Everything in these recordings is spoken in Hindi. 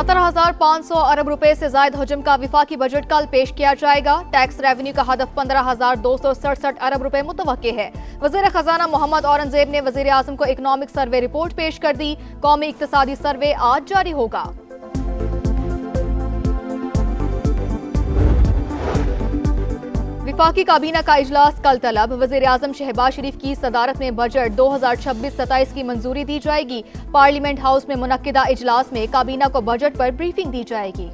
17,500 अरब रुपए से जायद हजम का विफाकी बजट कल पेश किया जाएगा। टैक्स रेवेन्यू का हदफ 15,267 अरब रुपए मुतवक्के है। वज़ीर खजाना मोहम्मद औरंगजेब ने वज़ीर आज़म को इकनॉमिक सर्वे रिपोर्ट पेश कर दी। कौमी इक्तिसादी सर्वे आज जारी होगा। विफाकी काबीना का इजलास कल तलब। वज़ीर आज़म शहबाज शरीफ की सदारत में बजट 2026-27 की मंजूरी दी जाएगी। पार्लियामेंट हाउस में मुनक्किदा इजलास में काबीना को बजट पर ब्रीफिंग दी जाएगी।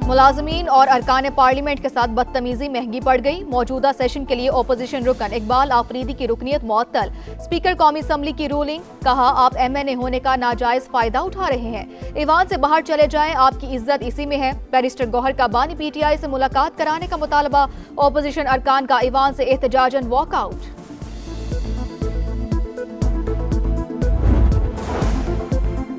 मुलाजमीन और अरकान पार्लियामेंट के साथ बदतमीजी महंगी पड़ गई। मौजूदा सेशन के लिए ओपोजिशन रुकन इकबाल आफरीदी की रुकनियत मुअत्तल। स्पीकर कौमी असम्बली की रूलिंग, कहा आप MNA होने का नाजायज फायदा उठा रहे हैं। ईवान से बाहर चले जाएं, आपकी इज्जत इसी में है। बैरिस्टर गौहर का बानी PTI से मुलाकात कराने का मुतालबा। ओपोजिशन अरकान का ईवान से एहतजाजन वॉकआउट।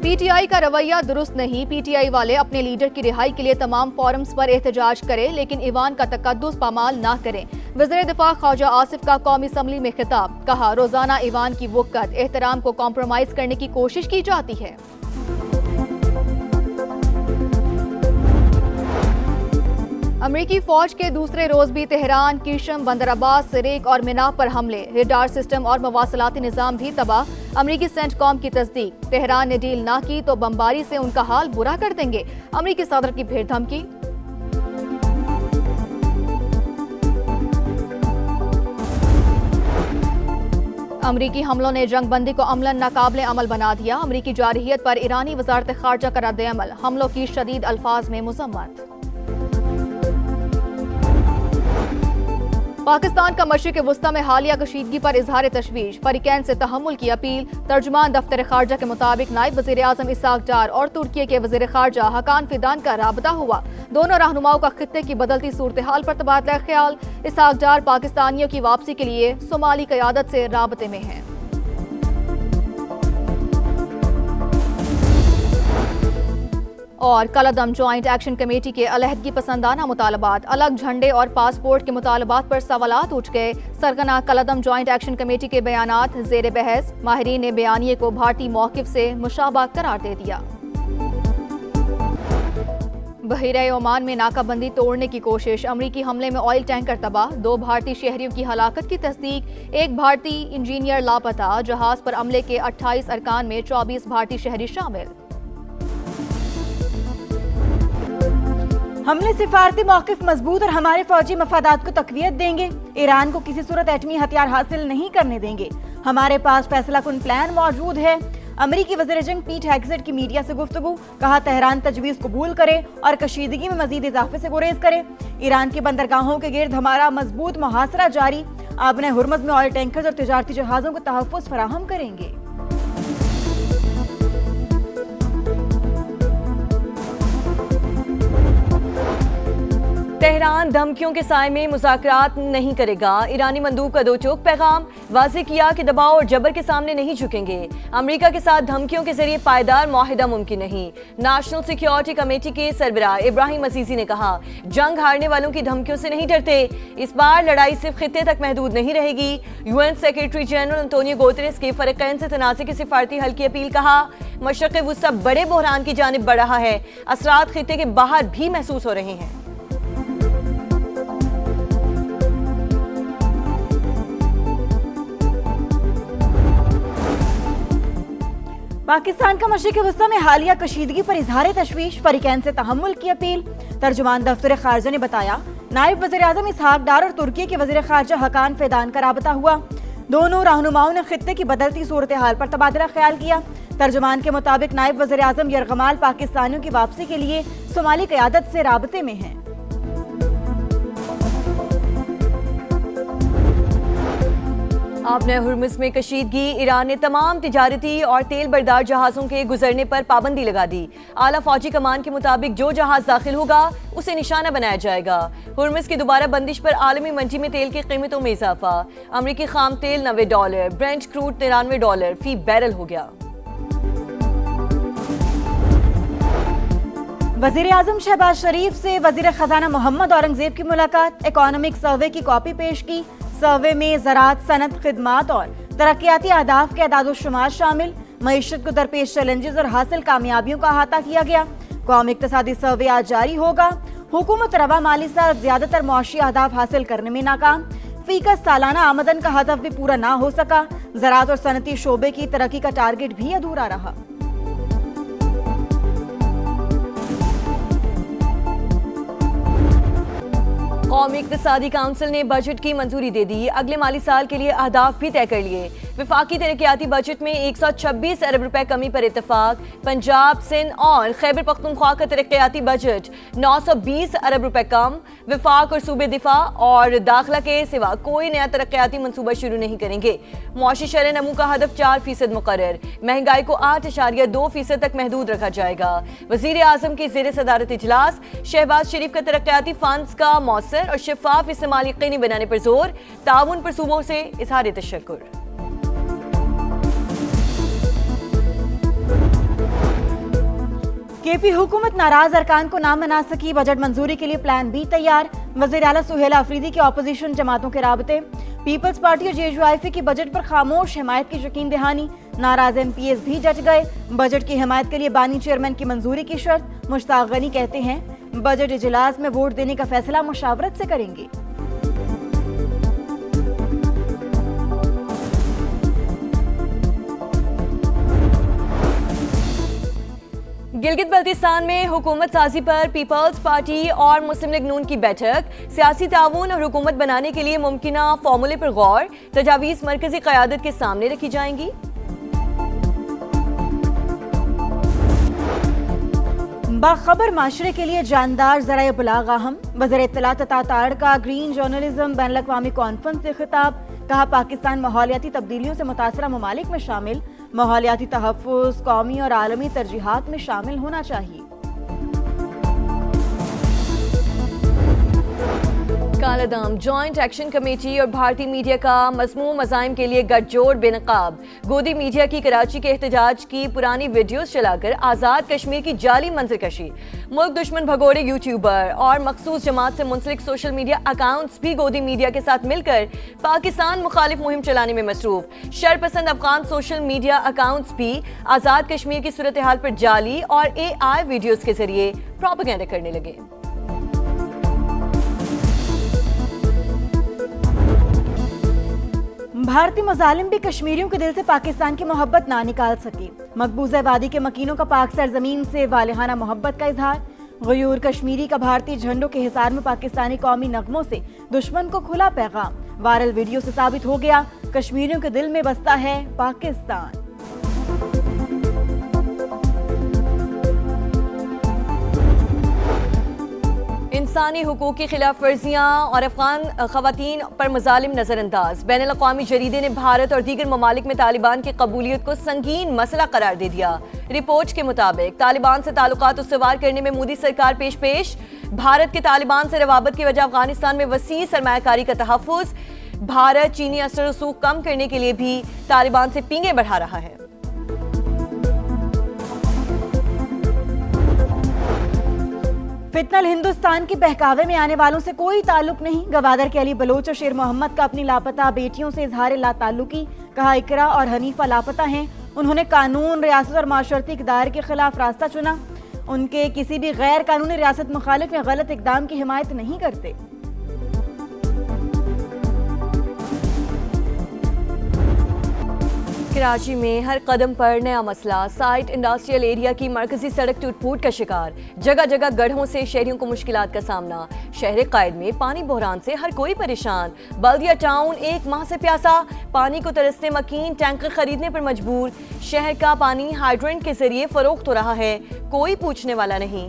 PTI का रवैया दुरुस्त नहीं। PTI वाले अपने लीडर की रिहाई के लिए तमाम फोरम्स पर एहतजाज करें, लेकिन ईवान का तकद्दुस पामाल ना करें। वज़ीर दिफा ख्वाजा आसिफ का कौमी असम्बली में खिताब, कहा रोजाना ईवान की वक़्त एहतराम को कॉम्प्रोमाइज करने की कोशिश की जाती है। अमरीकी फौज के दूसरे रोज भी तेहरान, कीशम, बंदराबाद, सिरेक और मिनाब पर हमले। रडार सिस्टम और मवासलाती निज़ाम भी तबाह। अमरीकी सेंटकॉम की तस्दीक, तेहरान ने डील ना की तो बमबारी से उनका हाल बुरा कर देंगे। अमरीकी सदर की फिर धमकी। अमरीकी हमलों ने जंगबंदी को अमलन नाकाबिले अमल बना दिया। अमरीकी जारहियत पर ईरानी वजारत खारजा का रद्द-ए-अमल। हमलों की शदीद अल्फाज में मुज़म्मत। पाकिस्तान का मशरिक़ वुस्ता में हालिया कशीदगी पर इजहार तशवीश। फरीकैन से तहम्मुल की अपील। तर्जुमान दफ्तर खारजा के मुताबिक नायब वज़ीर आज़म इसाक डार और तुर्की के वज़ीर खारजा हकान फिदान का राबता हुआ। दोनों रहनुमाओं का खित्ते की बदलती सूरत हाल पर तबादला ख्याल। इसाक डार पाकिस्तानियों की वापसी के लिए सोमाली क़यादत से राबते में हैं। और कलअदम जॉइंट एक्शन कमेटी के अलहदगी पसंदाना मुतालबात। अलग झंडे और पासपोर्ट के मुतालबात पर सवालात उठ गए। सरगना कलअदम जॉइंट एक्शन कमेटी के बयानात ज़ेर बहस। माहिरीन ने बयानिए को भारतीय मौक़िफ़ से मुशाबा करार दे दिया। बहरीन ओमान में नाकाबंदी तोड़ने की कोशिश। अमरीकी हमले में ऑयल टैंकर तबाह। 2 भारतीय शहरियों की हलाकत की तस्दीक। 1 भारतीय इंजीनियर लापता। जहाज पर अमले के 28 अरकान में 24 भारतीय शहरी शामिल। हमने सिफारती मौक़िफ़ मजबूत और हमारे फौजी मफादात को तक़वियत देंगे। ईरान को किसी सूरत एटमी हथियार हासिल नहीं करने देंगे। हमारे पास फैसला कुन प्लान मौजूद है। अमरीकी वज़ीर जंग पीट हेग्सेट की मीडिया से गुफ्तगू, कहा तेहरान तजवीज़ कबूल करे और कशीदगी में मजीद इजाफे से गुरेज करे। ईरान की बंदरगाहों के गिर्द हमारा मजबूत मुहासरा जारी। आपने हुर्मुज़ में ऑयल टैंकर्स और तिजारती जहाज़ों को तहफ़्फ़ुज़ फराहम करेंगे। तेहरान धमकियों के साए में मुज़ाकरात नहीं करेगा। ईरानी मंदूब का 2 टोक पैगाम, वाज़ेह किया कि दबाव और जबर के सामने नहीं झुकेंगे। अमेरिका के साथ धमकियों के जरिए पायदार मुआहिदा मुमकिन नहीं। नेशनल सिक्योरिटी कमेटी के सरबराह इब्राहिम अजीजी ने कहा, जंग हारने वालों की धमकियों से नहीं डरते। इस बार लड़ाई सिर्फ खित्ते तक महदूद नहीं रहेगी। UN secretary general Antonio Guterres के फरीकैन से तनाज़े की सिफारती हल की अपील, कहा मशरिक़ वुस्ता बड़े बहरान की जानिब बढ़ रहा है। असरात खित्ते के बाहर भी महसूस हो रहे हैं। पाकिस्तान का मशरिक़ वुस्ता में हालिया कशीदगी पर इजहार तशवीश। फरीकैन से तहम्मुल की अपील। तर्जुमान दफ्तर खारजा ने बताया, नायब वज़ीर आज़म इसहाक डार और तुर्की के वज़ीर खारजा हकान फिदान का राबता हुआ। दोनों रहनुमाओं ने खित्ते की बदलती सूरत हाल पर तबादला ख्याल किया। तर्जुमान के मुताबिक नायब वज़ीर आज़म यरगमाल पाकिस्तानियों की वापसी के लिए सोमाली क़यादत से राबते में हैं। आपने हुर्मुज़ में कशीदगी। ईरान ने तमाम तिजारती और तेल बरदार जहाज़ों के गुजरने पर पाबंदी लगा दी। आला फौजी कमान के मुताबिक जो जहाज़ दाखिल होगा उसे निशाना बनाया जाएगा। हुर्मुज़ की दोबारा बंदिश पर आलमी मंडी में तेल की कीमतों में इजाफा। अमरीकी खाम तेल $90, ब्रेंट क्रूड $93 फी बैरल हो गया। वज़ीर आज़म शहबाज शरीफ से वज़ीर खजाना मोहम्मद औरंगजेब की मुलाकात। इकोनॉमिक सर्वे की कॉपी पेश की। सर्वे में ज़राअत, सनत, खिदमात और तरक्याती अहदाफ के अदाद-ओ-शुमार शामिल। मईशत को दरपेश चैलेंजेस और हासिल कामयाबियों का अहाता किया गया। कौमी इक्तिसादी सर्वे आज जारी होगा। हुकूमत रवा माली साल ज्यादातर मुआशी अहदाफ हासिल करने में नाकाम। फीका सालाना आमदन का हदफ भी पूरा ना हो सका। ज़राअत और सनती शोबे की तरक्की का टारगेट भी अधूरा रहा। कौमी इक्तिसादी काउंसिल ने बजट की मंजूरी दे दी। अगले माली साल के लिए अहदाफ भी तय कर लिए। विफाकी तरक्याती बजट में 126 अरब रुपए कमी पर इत्तेफाक। पंजाब, सिंध और खैबर पख्तूनख्वा का तरक्याती बजट 920 अरब रुपए कम। विफाक और सूबे दिफा और दाखिला के सिवा कोई नया तरक्याती मनसूबा शुरू नहीं करेंगे। मुआशी शरह नमू का हदफ 4% मुकर्रर। महंगाई को 8.2% तक महदूद रखा जाएगा। वजीर आजम की ज़ेर सदारत इजलास। शहबाज शरीफ का तरक्याती फंड्स का मौसर और शफाफ इस्तेमाल यकीनी बनाने पर जोर। ताउन पर सूबों से इजहार तशक्कुर। केपी हुकूमत नाराज अरकान को ना मना सकी। बजट मंजूरी के लिए प्लान बी तैयार। वज़ीर आला सुहेला अफरीदी के ऑपोजिशन जमातों के राबते। पीपल्स पार्टी और JUIF की बजट पर खामोश हिमायत की यकीन दहानी। नाराज MPs भी डट गए। बजट की हिमायत के लिए बानी चेयरमैन की मंजूरी की शर्त। मुश्ताक गनी कहते हैं बजट इजलास में वोट देने का फैसला मुशावरत से करेंगे। गिलगित बल्तिस्तान में हुकूमत साजी पर पीपल्स पार्टी और मुस्लिम लीग नून की बैठक। सियासी ताउन और हुकूमत बनाने के लिए मुमकिना फॉर्मूले पर गौर। तजावीज़ मरकजी क़यादत के सामने रखी जाएंगी। बाखबर माशरे के लिए जानदार ज़राए इब्लाग अहम। वज़ीर इत्तलात ताड़ का ग्रीन जर्नलिज्म बैनुल अक़वामी कॉन्फ्रेंस से खिताब। कहा पाकिस्तान माहौलियाती तब्दीलियों से मुतासरा ममालिक में शामिल। माहौलियाती तहफ़्फ़ुज़ कौमी और आलमी तरजीहात में शामिल होना चाहिए। कालादाम जॉइंट एक्शन कमेटी और भारतीय मीडिया का मज़मूम मज़ाइम के लिए गठजोड़ बेनकाब। गोदी मीडिया की कराची के एहतजाज की पुरानी वीडियोस चलाकर आज़ाद कश्मीर की जाली मंजरकशी। मुल्क दुश्मन भगोड़े यूट्यूबर और मखसूस जमात से मुंसलिक सोशल मीडिया अकाउंट्स भी गोदी मीडिया के साथ मिलकर पाकिस्तान मुखालिफ मुहिम चलाने में मसरूफ। शरपसंद अफगान सोशल मीडिया अकाउंट्स भी आज़ाद कश्मीर की सूरत हाल पर जाली और AI वीडियोस के जरिए प्रोपेगेंडा करने लगे। भारतीय मुजालिम भी कश्मीरियों के दिल से पाकिस्तान की मोहब्बत ना निकाल सके। मकबूजा वादी के मकीनों का पाक सरजमीन से वालिहाना मोहब्बत का इजहार। गयूर कश्मीरी का भारतीय झंडों के हिसार में पाकिस्तानी कौमी नगमों से दुश्मन को खुला पैगाम। वायरल वीडियो से साबित हो गया कश्मीरियों के दिल में बसता है पाकिस्तान। इंसानी हुकूक की खिलाफ वर्जियाँ और अफगान खवातीन पर मजालिम नजरअंदाज। बैनुल अक़वामी जरीदे ने भारत और दीगर ममालिक में तालिबान की कबूलियत को संगीन मसला करार दे दिया। रिपोर्ट के मुताबिक तालिबान से ताल्लुकात उसवार करने में मोदी सरकार पेश। भारत के तालिबान से रवाबत की वजह अफगानिस्तान में वसी सरमायाकारी का तहफ़्फ़ुज़। भारत चीनी असर रसूख कम करने के लिए भी तालिबान से पींगे बढ़ा रहा है। फितनल हिंदुस्तान के बहकावे में आने वालों से कोई ताल्लुक नहीं। गवादर के अली बलोच और शेर मोहम्मद का अपनी लापता बेटियों से इजहार लाताल्लुकी। कहा इकरा और हनीफा लापता हैं। उन्होंने कानून, रियासत और माशरती इक़दार के खिलाफ रास्ता चुना। उनके किसी भी गैर कानूनी रियासत मुखालिफ या गलत इक़दाम की हिमायत नहीं करते। कराची में हर कदम पर नया मसला। साइट इंडस्ट्रियल एरिया की मरकजी सड़क टूट-फूट का शिकार। जगह जगह गड्ढों से शहरियों को मुश्किलात का सामना। शहर कायद में पानी बहरान से हर कोई परेशान। बल्दिया टाउन 1 माह से प्यासा। पानी को तरसते मकीन टैंकर खरीदने पर मजबूर। शहर का पानी हाइड्रेंट के जरिए फरोख्त हो रहा है, कोई पूछने वाला नहीं।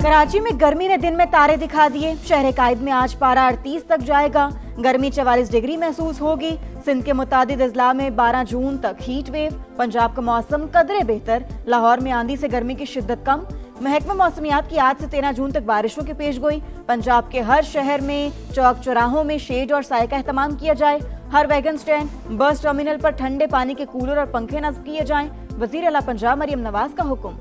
कराची में गर्मी ने दिन में तारे दिखा दिए। शहर कायद में आज पारा 38 तक जाएगा। गर्मी 44 डिग्री महसूस होगी। सिंध के मुतादिद अजला में 12 जून तक हीट वेव। पंजाब का मौसम कदरे बेहतर। लाहौर में आंधी से गर्मी की शिद्दत कम। महकमा मौसमियात की आज से 13 जून तक बारिशों की पेशगोई। पंजाब के हर शहर में चौक चौराहों में शेड और साय का एहतमाम किया जाए। हर वैगन स्टैंड, बस टर्मिनल पर ठंडे पानी के कूलर और पंखे नस्ब किए जाएं। वजीर आला पंजाब मरियम नवाज का हुक्म।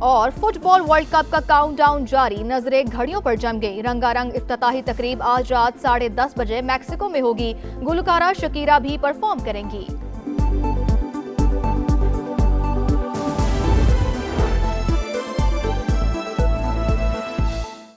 और फुटबॉल वर्ल्ड कप का काउंटडाउन जारी, नजरें घड़ियों पर जम गई। रंगारंग इफ्तिताही तकरीब आज रात 10:30 बजे मैक्सिको में होगी। गुलकारा शकीरा भी परफॉर्म करेंगी।